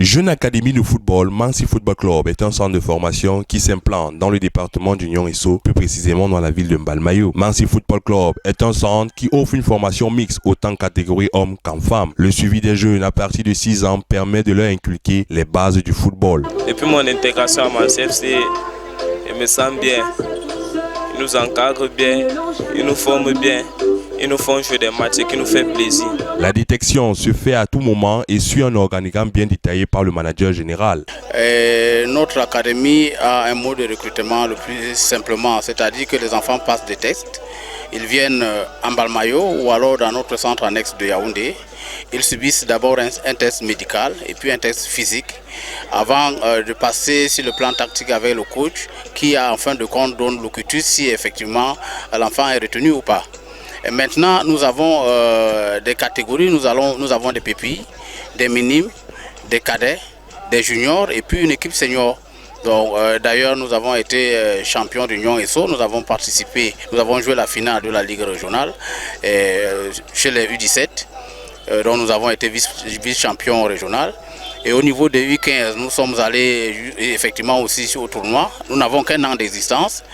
Jeune académie de football, Mansi Football Club est un centre de formation qui s'implante dans le département d'Union Esso, plus précisément dans la ville de Mbalmayo. Mansi Football Club est un centre qui offre une formation mixte autant catégorie hommes qu'en femmes. Le suivi des jeunes à partir de 6 ans permet de leur inculquer les bases du football. Depuis mon intégration à Mansi FC, je me sens bien. Ils nous encadrent bien, ils nous forment bien. Ils nous font jouer des matchs qui nous fait plaisir. La détection se fait à tout moment et suit un organigramme bien détaillé par le manager général. Notre académie a un mode de recrutement le plus simplement, c'est-à-dire que les enfants passent des tests. Ils viennent en Mbalmayo ou alors dans notre centre annexe de Yaoundé. Ils subissent d'abord un test médical et puis un test physique avant de passer sur le plan tactique avec le coach qui en fin de compte donne le quitus si effectivement l'enfant est retenu ou pas. Et maintenant, nous avons des catégories, nous avons des pépilles, des minimes, des cadets, des juniors et puis une équipe senior. D'ailleurs, nous avons été champions d'Union Esso, nous avons participé, nous avons joué la finale de la Ligue régionale chez les U17, dont nous avons été vice-champions régional. Et au niveau des U15, nous sommes allés effectivement aussi au tournoi. Nous n'avons qu'un an d'existence.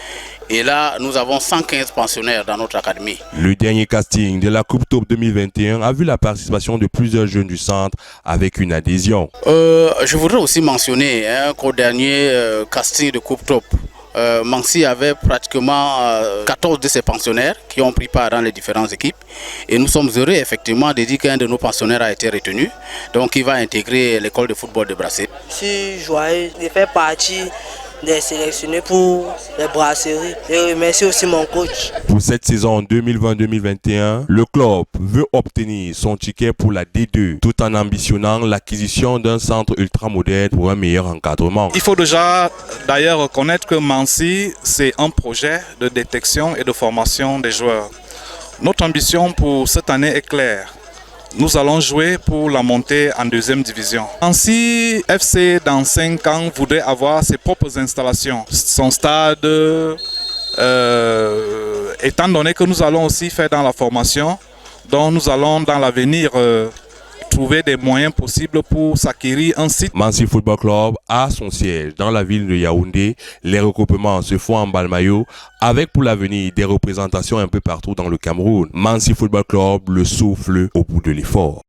Et là, nous avons 115 pensionnaires dans notre académie. Le dernier casting de la Coupe Top 2021 a vu la participation de plusieurs jeunes du centre avec une adhésion. Je voudrais aussi mentionner qu'au dernier casting de Coupe Top, Mansi avait pratiquement 14 de ses pensionnaires qui ont pris part dans les différentes équipes. Et nous sommes heureux effectivement de dire qu'un de nos pensionnaires a été retenu. Donc il va intégrer l'école de football de Brassé. Je suis joyeux de faire partie des sélectionnés pour les brasseries. Je remercie aussi mon coach. Pour cette saison 2020-2021, le club veut obtenir son ticket pour la D2 tout en ambitionnant l'acquisition d'un centre ultramoderne pour un meilleur encadrement. Il faut déjà d'ailleurs reconnaître que Mansi, c'est un projet de détection et de formation des joueurs. Notre ambition pour cette année est claire. Nous allons jouer pour la montée en deuxième division. Mansi FC, dans 5 ans, voudrait avoir ses propres installations. Son stade, étant donné que nous allons aussi faire dans la formation, donc nous allons dans l'avenir trouver des moyens possibles pour s'acquérir un site. Mansi Football Club a son siège dans la ville de Yaoundé. Les regroupements se font en Mbalmayo avec pour l'avenir des représentations un peu partout dans le Cameroun. Mansi Football Club, le souffle au bout de l'effort.